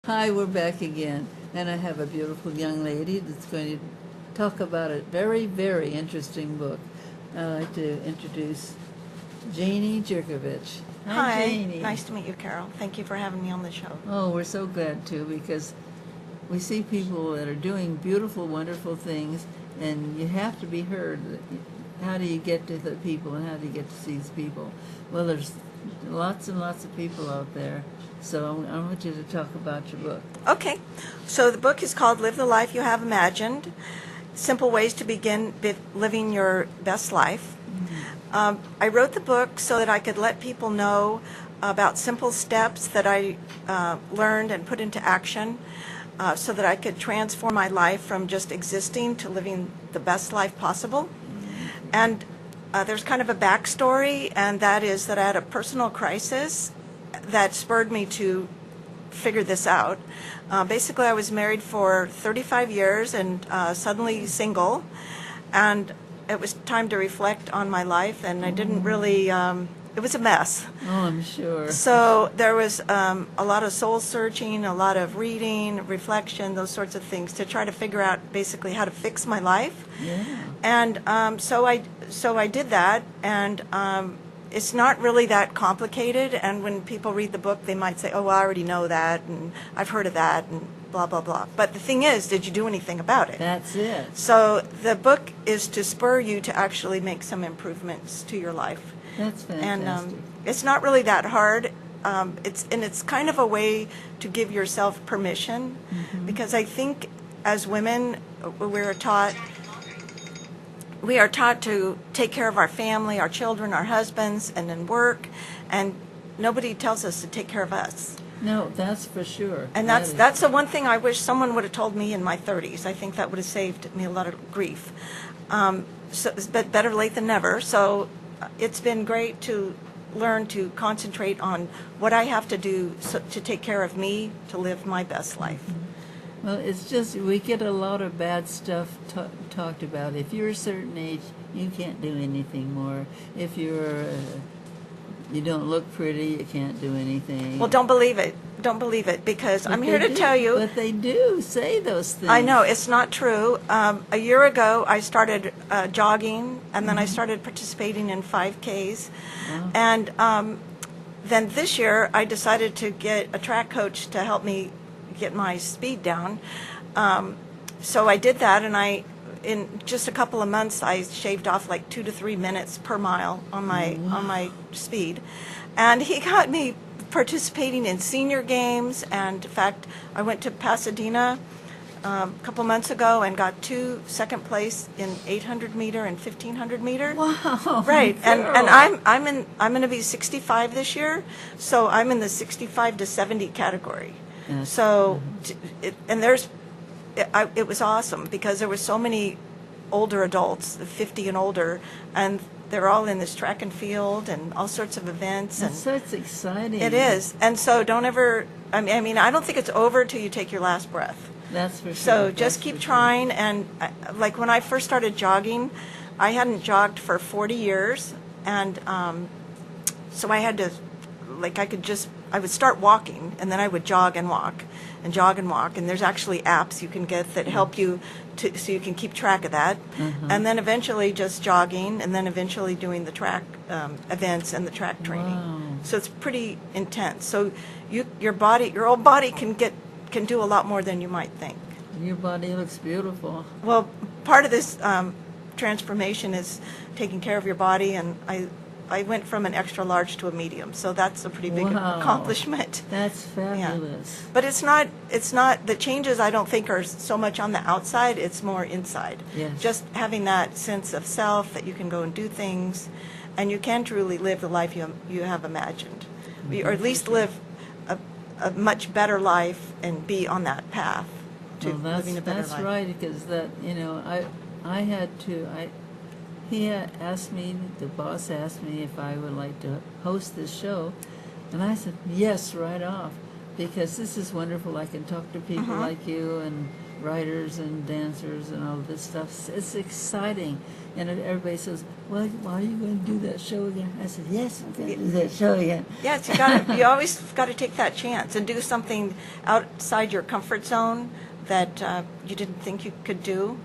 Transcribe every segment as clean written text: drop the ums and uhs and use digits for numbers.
Hi, we're back again, and I have a beautiful young lady that's going to talk about a very, very interesting book. I'd like to introduce Janie Jurkovich. Hi, Janie. nice to meet you, Carol. Thank you for having me on the show. Oh, we're so glad to, because we see people that are doing beautiful, wonderful things, and you have to be heard. How do you get to the people, and how do you get to these people? Well, there's lots and lots of people out there. So I want you to talk about your book. Okay, so the book is called Live the Life You Have Imagined, Simple Ways to Begin Living Your Best Life. I wrote the book so that I could let people know about simple steps that I learned and put into action so that I could transform my life from just existing to living the best life possible. And there's kind of a backstory, and that is that I had a personal crisis that spurred me to figure this out. Basically, I was married for 35 years and suddenly single, and it was time to reflect on my life, and I didn't really, it was a mess. Oh, I'm sure. So there was a lot of soul searching, a lot of reading, reflection, those sorts of things to try to figure out basically how to fix my life. Yeah. And so I did that, and it's not really that complicated, and when people read the book, they might say, oh, well, I already know that, and I've heard of that, and blah, blah, blah. But the thing is, did you do anything about it? That's it. So the book is to spur you to actually make some improvements to your life. That's fantastic. And it's not really that hard. It's kind of a way to give yourself permission, because I think as women, we are taught to take care of our family, our children, our husbands, and then work, and nobody tells us to take care of us. No, that's for sure. And that's the one thing I wish someone would have told me in my 30s. I think that would have saved me a lot of grief. But better late than never. So it's been great to learn to concentrate on what I have to do to take care of me, to live my best life. Well, it's just, we get a lot of bad stuff talked about. If you're a certain age, you can't do anything more. If you don't look pretty, you can't do anything. Well, don't believe it. Don't believe it, because I'm here to tell you. But they do say those things. I know, it's not true. A year ago, I started jogging, and then I started participating in 5Ks. Wow. And then this year, I decided to get a track coach to help me get my speed down. So I did that, and in just a couple of months, I shaved off like 2 to 3 minutes per mile on my speed. And he got me participating in senior games, and in fact, I went to Pasadena a couple months ago and got 2 second place in 800 meter and 1500 meter. Wow. Right, and Girl. I'm going to be 65 this year, so I'm in the 65 to 70 category. Yes. So, it was awesome because there were so many older adults, 50 and older, and they're all in this track and field and all sorts of events. That's so it's exciting. It is. And so don't ever, I mean, I don't think it's over till you take your last breath. That's for sure. So just keep trying. And like when I first started jogging, I hadn't jogged for 40 years. And so I had to, like, I would start walking, and then I would jog and walk and jog and walk. And there's actually apps you can get that help you so you can keep track of that. And then eventually just jogging, and then eventually doing the track events and the track training. Wow. So it's pretty intense. So your old body can do a lot more than you might think. Your body looks beautiful. Well, part of this transformation is taking care of your body, and I went from an extra large to a medium, so that's a pretty big accomplishment. That's fabulous. Yeah. But it's not the changes, I don't think, are so much on the outside, it's more inside. Yes. Just having that sense of self that you can go and do things, and you can truly live the life you have imagined, or at least live a much better life and be on that path to living a better life. That's right, because the boss asked me if I would like to host this show, and I said yes right off. because this is wonderful. I can talk to people like you and writers and dancers and all this stuff. It's exciting. And everybody says, well, why are you going to do that show again? I said, yes, I'm going to do that show again. Yes, you always got to take that chance and do something outside your comfort zone that you didn't think you could do.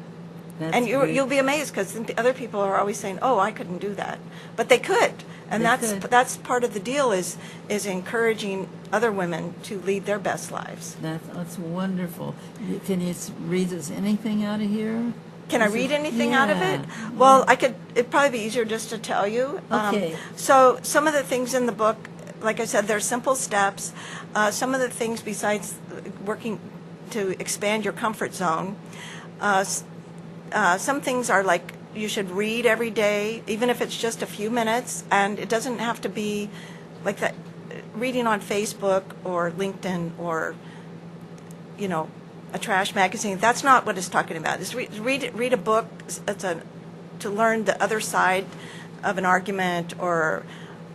And you'll be amazed because other people are always saying, "Oh, I couldn't do that," but they could, and that's part of the deal is encouraging other women to lead their best lives. That's wonderful. Can you read us anything out of here? Can I read anything out of it? Well, I could. It'd probably be easier just to tell you. Okay. So some of the things in the book, like I said, they're simple steps. Some of the things besides working to expand your comfort zone. Some things are like you should read every day, even if it's just a few minutes, and it doesn't have to be like that reading on Facebook or LinkedIn or, you know, a trash magazine. That's not what it's talking about. It's read a book to learn the other side of an argument or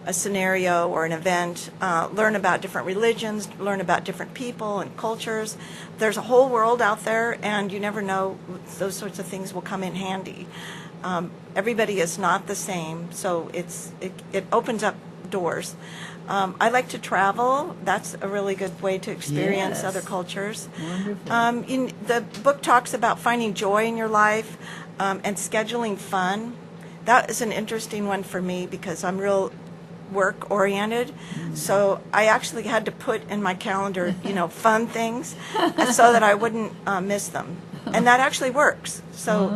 a scenario or an event, learn about different religions, learn about different people and cultures. There's a whole world out there, and you never know, those sorts of things will come in handy. Everybody is not the same, so it opens up doors. I like to travel. That's a really good way to experience other cultures. Wonderful. The book talks about finding joy in your life and scheduling fun. That is an interesting one for me because I'm real work oriented, so I actually had to put in my calendar, fun things, so that I wouldn't miss them, and that actually works. So,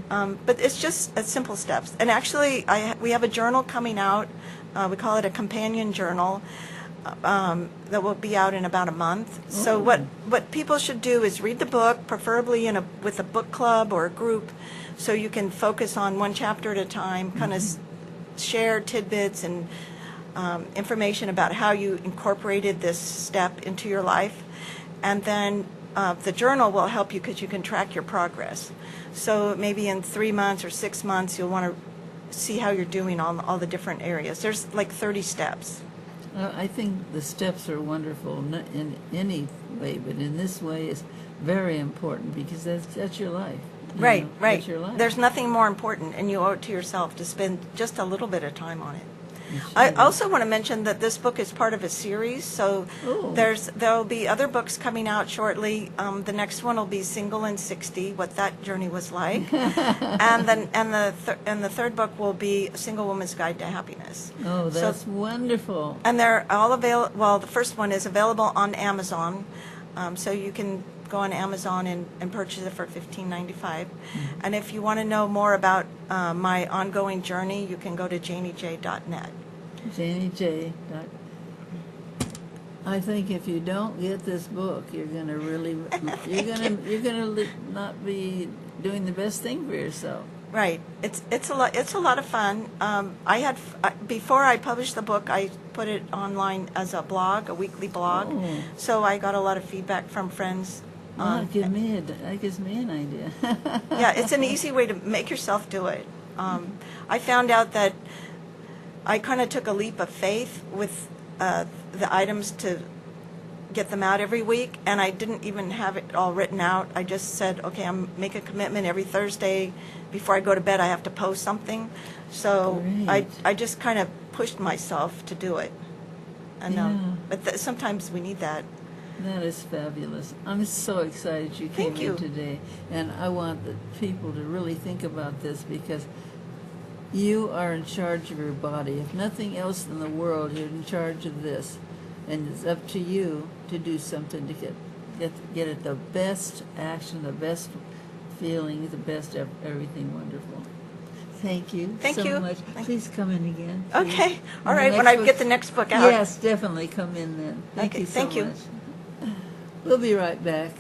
but it's just simple steps. And actually, we have a journal coming out. We call it a companion journal that will be out in about a month. So what people should do is read the book, preferably with a book club or a group, so you can focus on one chapter at a time, kind of share tidbits and information about how you incorporated this step into your life. And then the journal will help you because you can track your progress. So maybe in 3 months or 6 months, you'll want to see how you're doing on all the different areas. There's like 30 steps. I think the steps are wonderful in any way, but in this way it's very important because that's your life. Right. That's your life. There's nothing more important, and you owe it to yourself to spend just a little bit of time on it. I also want to mention that this book is part of a series, so there'll be other books coming out shortly. The next one will be Single in 60, what that journey was like, and the third book will be A Single Woman's Guide to Happiness. Oh, that's wonderful! And they're all available. Well, the first one is available on Amazon, so you can go on Amazon and purchase it for $15.95. And if you want to know more about my ongoing journey, you can go to janiej.net. Janie J. I think if you don't get this book, you're going to really you're going to not be doing the best thing for yourself. Right. It's a lot of fun. Before I published the book, I put it online as a blog, a weekly blog. So I got a lot of feedback from friends. That gives me an idea. Yeah, it's an easy way to make yourself do it. I found out that I kind of took a leap of faith with the items to get them out every week, and I didn't even have it all written out. I just said, okay, I'm make a commitment every Thursday before I go to bed. I have to post something. So I just kind of pushed myself to do it. And but sometimes we need that. That is fabulous. I'm so excited you came in today. And I want the people to really think about this because you are in charge of your body. If nothing else in the world, you're in charge of this. And it's up to you to do something to get it the best action, the best feeling, the best everything wonderful. Thank you so much. Please come in again. Please. Okay. All right. When I get the next book out. Yes, definitely come in then. Thank you so much. We'll be right back.